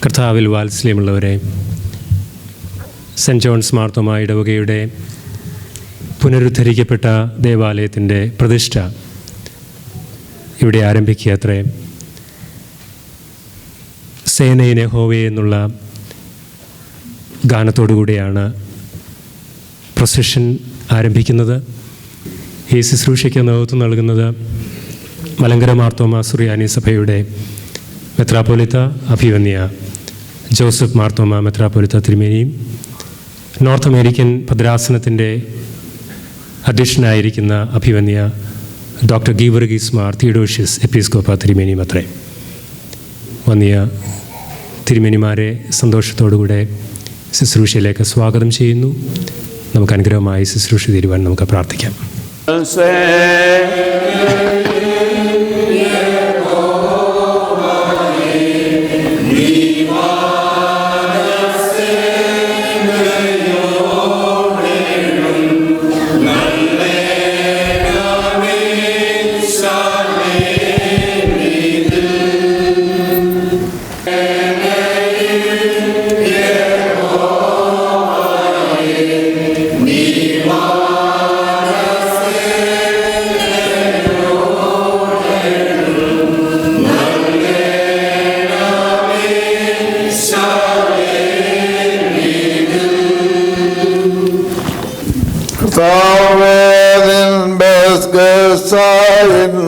കർത്താവിൽ വാത്സല്യമുള്ളവരെ, saint John's Marthoma ഇടവകയുടെ പുനരുദ്ധരിക്കപ്പെട്ട ദേവാലയത്തിൻ്റെ പ്രതിഷ്ഠ ഇവിടെ ആരംഭിക്കുകയത്രേ. സേനയിനെ ഹോവേ എന്നുള്ള ഗാനത്തോടുകൂടിയാണ് പ്രൊസഷൻ ആരംഭിക്കുന്നത്. ഈ ശുശ്രൂഷയ്ക്ക് നേതൃത്വം നൽകുന്നത് മലങ്കര മാർത്തോമാ സുറിയാനി സഭയുടെ മെത്രാപ്പൊലീത്ത അഭിവന്യ ജോസഫ് മാർത്തോമാ മെത്രാപ്പൊലീത്ത തിരുമേനിയും നോർത്ത് അമേരിക്കൻ ഭദ്രാസനത്തിൻ്റെ അധ്യക്ഷനായിരിക്കുന്ന അഭിവന്യ ഡോക്ടർ ഗീവർഗീസ് മാർ തിയോഡോഷ്യസ് എപ്പിസ്കോപ്പ തിരുമേനിയും അത്രേ. വന്നിയ തിരുമേനിമാരെ സന്തോഷത്തോടുകൂടെ ശുശ്രൂഷയിലേക്ക് സ്വാഗതം ചെയ്യുന്നു. നമുക്ക് അനുഗ്രഹമായി ശുശ്രൂഷ തീരുവാൻ നമുക്ക് പ്രാർത്ഥിക്കാം.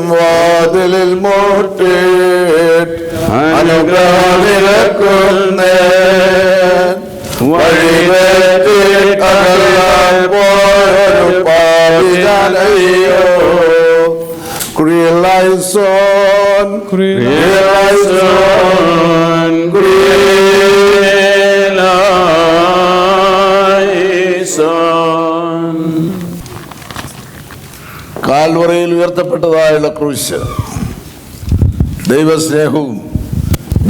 വാതിലിൽ മുട്ടിട്ട് അനുഗ്രഹമിരക്കുന്നേ വഴിവെട്ടിട്ടകലാൽ പോയൊരു പാപിയാനയ്യോ. കുറിയലായിസോൻ കുറിയലായിസോൻ കുറിയലായിസോൻ. കാൽവറയിൽ ഉയർത്തപ്പെട്ടതായുള്ള ക്രൂശ് ദൈവസ്നേഹവും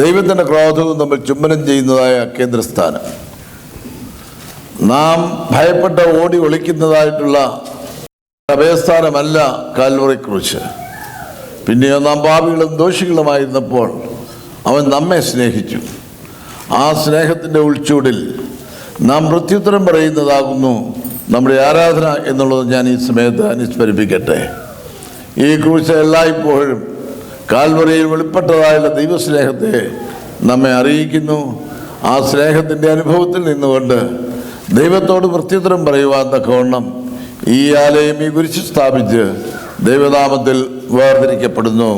ദൈവത്തിൻ്റെ ക്രോധവും തമ്മിൽ ചുംബനം ചെയ്യുന്നതായ കേന്ദ്രസ്ഥാനം. നാം ഭയപ്പെട്ട് ഓടി ഒളിക്കുന്നതായിട്ടുള്ള അഭയസ്ഥാനമല്ല കാൽവറി ക്രൂശ്. പിന്നെയോ നാം പാപികളും ദോഷികളുമായിരുന്നപ്പോൾ അവൻ നമ്മെ സ്നേഹിച്ചു. ആ സ്നേഹത്തിൻ്റെ ഉൾച്ചൂടിൽ നാം പ്രത്യുത്തരം പറയുന്നതാകുന്നു നമ്മുടെ ആരാധന എന്നുള്ളത് ഞാൻ ഈ സമയത്ത് അനുസ്മരിപ്പിക്കട്ടെ. ഈ ക്രൂശ് എല്ലായ്പ്പോഴും കാൽവറിയിൽ വെളിപ്പെട്ടതായുള്ള ദൈവസ്നേഹത്തെ നമ്മെ അറിയിക്കുന്നു. ആ സ്നേഹത്തിൻ്റെ അനുഭവത്തിൽ നിന്നുകൊണ്ട് ദൈവത്തോട് പ്രത്യുത്തരം പറയുവാൻ തക്കവണ്ണം ഈ ആലയം ഈ കുരിശ് സ്ഥാപിച്ച് ദൈവനാമത്തിൽ വേർതിരിക്കപ്പെടുന്നു.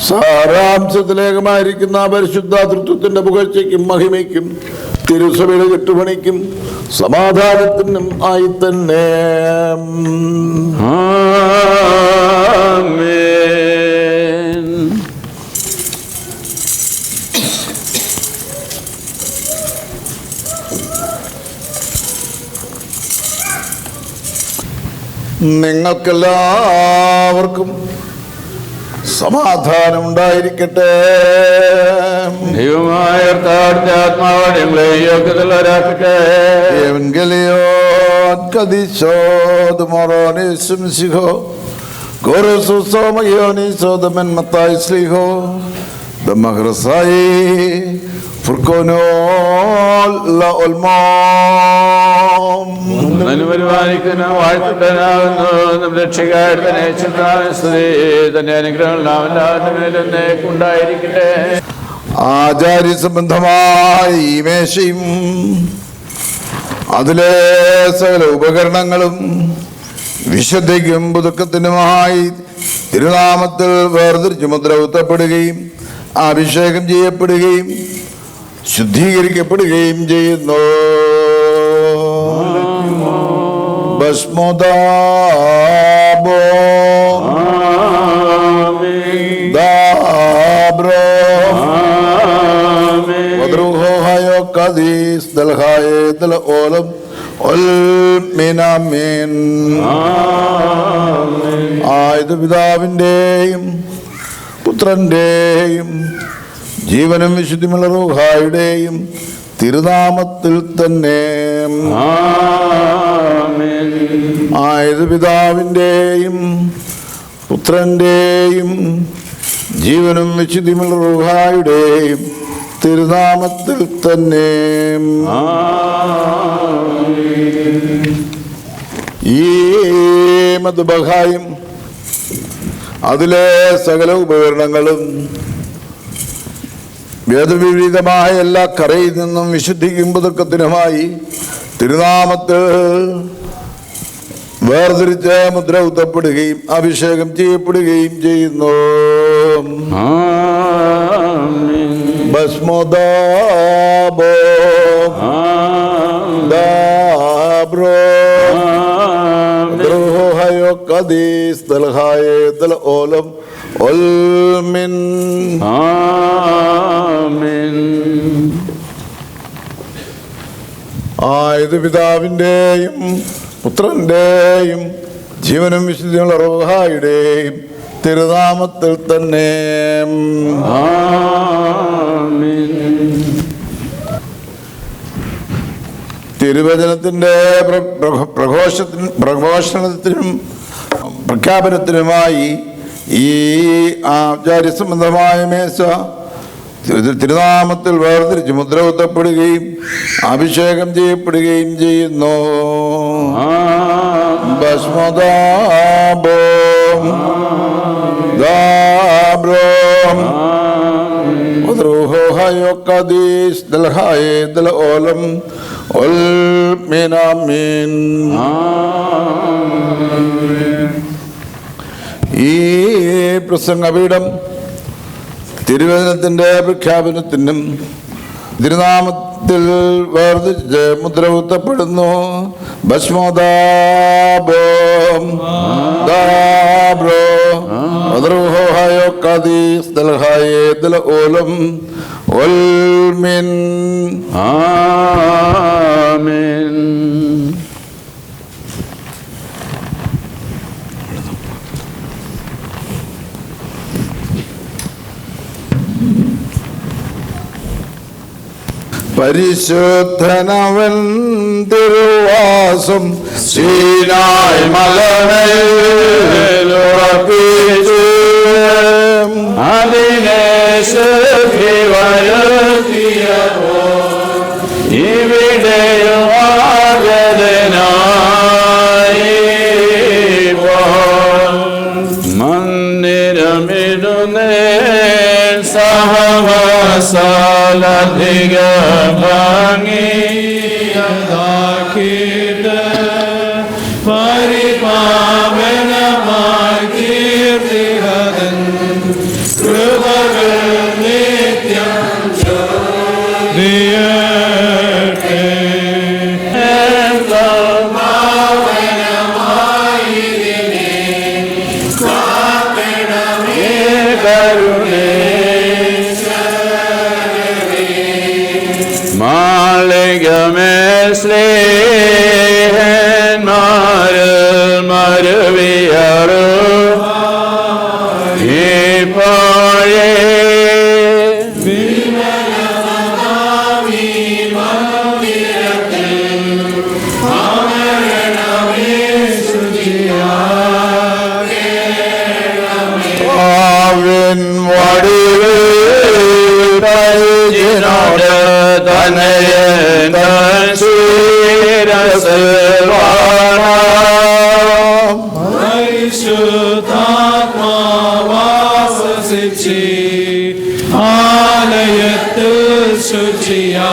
സാരാംശത്തിലേകമായിരിക്കുന്ന പരിശുദ്ധ തൃത്വത്തിന്റെ പുകഴ്ചയ്ക്കും മഹിമയ്ക്കും തിരുസഭയുടെ കെട്ടുപണിക്കും സമാധാനത്തിനും ആയി തന്നെ. ആമേൻ. നിങ്ങൾക്കെല്ലാവർക്കും സമാധാനം ഉണ്ടായിരിക്കട്ടെ. ദൈവമായ ആത്മാവോടെ യോഗ്യതയുള്ളവരാക്കട്ടെ. അനുപരിപാലിക്കുന്ന വാഴ്ത്തനാകുന്നു നമ്മുടെ രക്ഷകാരുടെ തന്നെ അനുഗ്രഹങ്ങൾ നാം എല്ലാവരുടെ മേലും ഉണ്ടായിരിക്കട്ടെ. ആചാര്യ സംബന്ധമായ ഈ മേശയും അതിലെ സകല ഉപകരണങ്ങളും വിശുദ്ധിക്കും പുതുക്കത്തിനുമായി തിരുനാമത്തിൽ വേർതിരിച്ച് മുദ്ര കുത്തപ്പെടുകയും അഭിഷേകം ചെയ്യപ്പെടുകയും ശുദ്ധീകരിക്കപ്പെടുകയും ചെയ്യുന്നു. ഭസ്മോദാബോ ദാബ്രോ വദ്രുഹോ ഹയോ കദീസ് ദൽഹായേ ദൽ ഓലം ഒൽമിനാമീൻ. ആയത് പിതാവിൻ്റെയും പുത്രൻ്റെയും ജീവനും വിശുദ്ധിമുള്ള റൂഹായുടെയും തിരുനാമത്തിൽ തന്നെ. ആയത് പിതാവിൻ്റെയും പുത്രൻ്റെയും ജീവനും വിശുദ്ധിമുള്ള റൂഹായുടെയും തിരുനാമത്തിൽ തന്നെ. ഈ മദ്ബഹായും അതിലെ സകല ഉപകരണങ്ങളും വേദവിപരീതമായ എല്ലാ കരയിൽ നിന്നും വിശുദ്ധിക്കും പുതുക്കത്തിനുമായി തിരുനാമത്തിൽ വേർതിരിച്ച് മുദ്ര കുത്തപ്പെടുകയും അഭിഷേകം ചെയ്യപ്പെടുകയും ചെയ്യുന്നു. ഭസ്മോദാബോ ദാബ്രോ ദ്രോഹയോ കദീസ് ദൽഹായേ ദൽ ഓലം ഒൽമിൻ. ആയത് പിതാവിൻ്റെയും പുത്രൻ്റെയും ജീവനും വിശുദ്ധിയുള്ള റൂഹായുടെയും തിരുനാമത്തിൽ തന്നെ. തിരുവചനത്തിൻ്റെ പ്രഘോഷണത്തിനും പ്രഖ്യാപനത്തിനുമായി ഈ ആചാര്യ സംബന്ധമായ മേശ തിരുനാമത്തിൽ വേർതിരിച്ച് മുദ്ര കുത്തപ്പെടുകയും അഭിഷേകം ചെയ്യപ്പെടുകയും ചെയ്യുന്നു. ഭസ്മദാബോ ദാബ്രോം ദ്രോഹയോ കദീസ് ദൽഹായേ ദൽ ഓലം ഒൽമിനാമീൻ. ഈ പ്രസംഗപീഠം തിരുവചനത്തിൻ്റെ പ്രഖ്യാപനത്തിനും തിരുനാമത്തിൽ വേർതിരിച്ച് മുദ്ര കുത്തപ്പെടുന്നു. ഭസ്മോദാബോ ദാബ്രോ ദ്രോഹയോ കദീസ് ദൽഹായേ ദൽ ഓലം ഒൽമിൻ. ആമേൻ. പരിശുദ്ധനവൻ തിരുവാസം സീനായ് മലമേലുറപ്പിച്ചു. അതിനെ ശക്തി വരുത്തിയപ്പോൾ ഇവിടെയും ആഗതനായി മന്ദിരമിടുന്നേ സഹവാസാലധിക ഭംഗിയതാക്കിയിട്ട് പരിപാവനമായി കീർത്തിഹതൻ കൃപകൾ നിത്യം ചൊരിയട്ടെ. മാളികമേസ്ലേഹന്മാരിൽ മരുവിയറു ഇപ്പോഴേ പരിശുദ്ധാത്മാവാസിച്ച് ആലയത്തിൽ ശുചിയാക്കണമേ.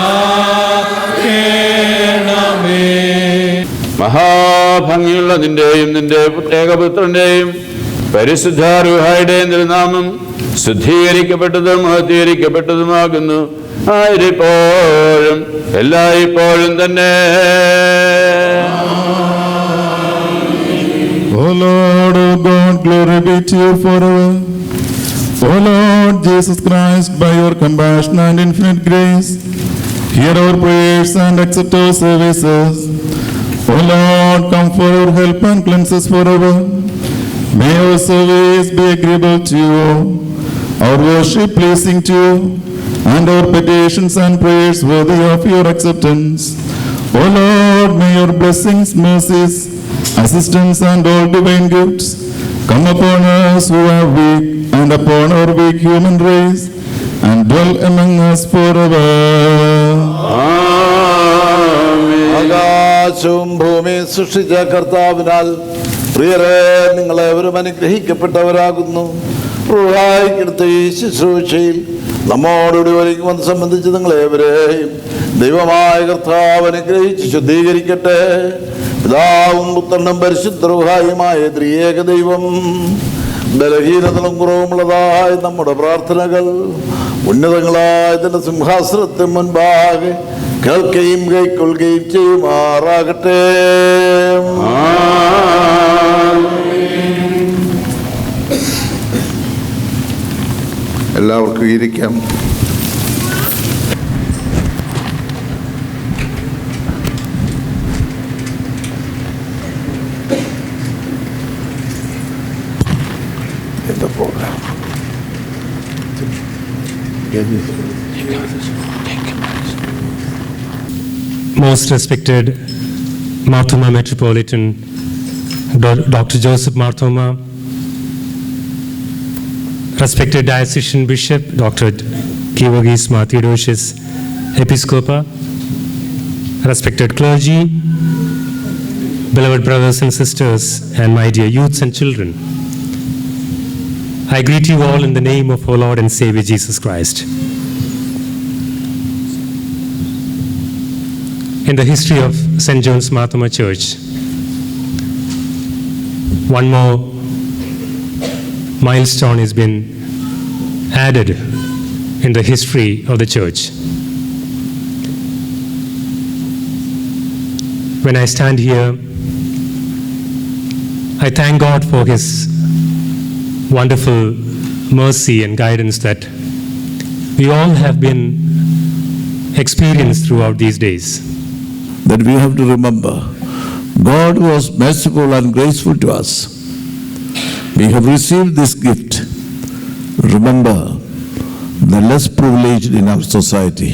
മഹാഭംഗിയുള്ള നിന്റെയും നിന്റെ ഏകപുത്രന്റെയും പരിശുദ്ധ റൂഹായുടെയും തിരുനാമം ശുദ്ധീകരിക്കപ്പെട്ടതും മഹത്വീകരിക്കപ്പെട്ടതുമാകുന്നു. ആയിരിപ്പോഴും എല്ലായ്പ്പോഴും തന്നെ. O Lord, O God, glory be to you forever. O Lord Jesus Christ, by your compassion and infinite grace, hear our prayers and accept our services. O Lord, come for our help and cleanse us forever. May our service be agreeable to you, our worship pleasing to you, and our petitions and prayers worthy of your acceptance. O Lord, may your blessings, mercies, assistance, and all divine gifts come upon us who are weak, and upon our weak human race, and dwell among us forever. ആകാശവും ഭൂമിയും സൃഷ്ടിച്ച കർത്താവിനാൽ പ്രിയരെ, നിങ്ങളെവരും അനുഗ്രഹിക്കപ്പെട്ടവരാകുന്നു. റൂഹായിക്കെടുത്ത ഈ ശുശ്രൂഷയിൽ നമ്മോടുകൂടി ഒരുങ്ങുമെന്ന് സംബന്ധിച്ച് നിങ്ങളേവരെയും ദൈവമായ കർത്താവ് അനുഗ്രഹിച്ച് ശുദ്ധീകരിക്കട്ടെ. പിതാവും പുത്രനും പരിശുദ്ധ റൂഹായുമായ ത്രിയേക ദൈവം ബലഹീനതകളും കുറവുമുള്ളതായ നമ്മുടെ പ്രാർത്ഥനകൾ ഉന്നതങ്ങളായ തന്റെ സിംഹാസനത്തിന് മുൻപാകെ കേൾക്കുകയും കൈക്കൊള്ളുകയും ചെയ്യുമാറാകട്ടെ. എല്ലാവർക്കും ഇരിക്കാം. എന്താ programme? Most respected Marthoma Metropolitan Dr. Joseph Marthoma, respected Diocesan Bishop Dr. Geevarghese Mar Theodosius Episcopa, respected clergy, beloved brothers and sisters, and my dear youths and children, I greet you all in the name of our Lord and Savior Jesus Christ. In the history of St. John's Marthoma Church, one more milestone has been added in the history of the church. When I stand here, I thank God for His wonderful mercy and guidance that we all have been experienced throughout these days. That we have to remember, God was merciful and graceful to us. We have received this gift. Remember the less privileged in our society,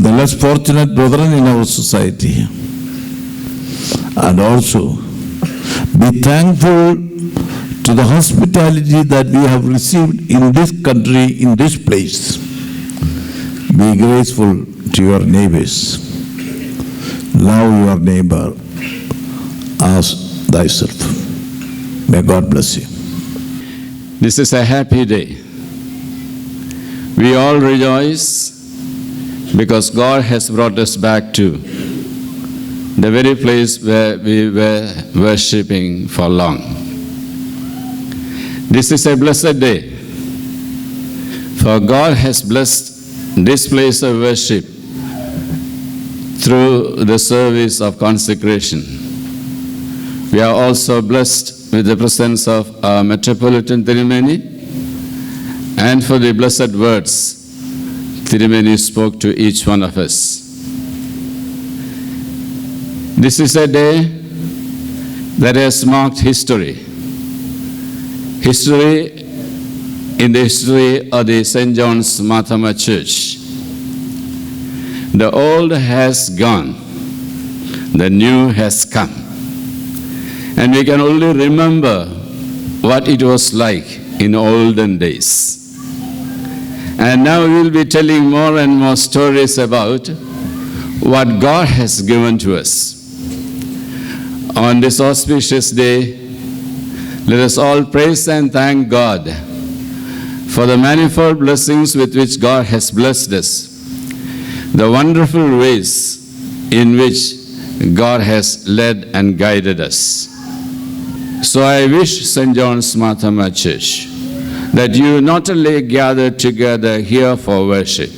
the less fortunate brethren in our society, and also be thankful to the hospitality that we have received in this country, in this place. Be graceful to your neighbors. Love your neighbor as thyself. May God bless you. This is a happy day. We all rejoice because God has brought us back to the very place where we were worshipping for long. This is a blessed day, for God has blessed this place of worship through the service of consecration. We are also blessed with the presence of our Metropolitan Tirumeni and for the blessed words Tirumeni spoke to each one of us. This is a day that has marked history. History in the history of the St. John's Marthoma Church. The old has gone, the new has come. And we can only remember what it was like in olden days. And now we will be telling more and more stories about what God has given to us. On this auspicious day, let us all praise and thank God for the manifold blessings with which God has blessed us, the wonderful ways in which God has led and guided us. So I wish St. John's Marthoma Church that you not only gather together here for worship,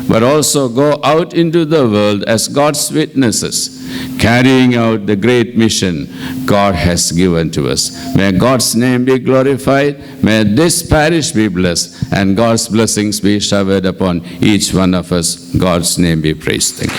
but also go out into the world as God's witnesses, carrying out the great mission God has given to us. May God's name be glorified, may this parish be blessed, and God's blessings be showered upon each one of us. God's name be praised. Thank you.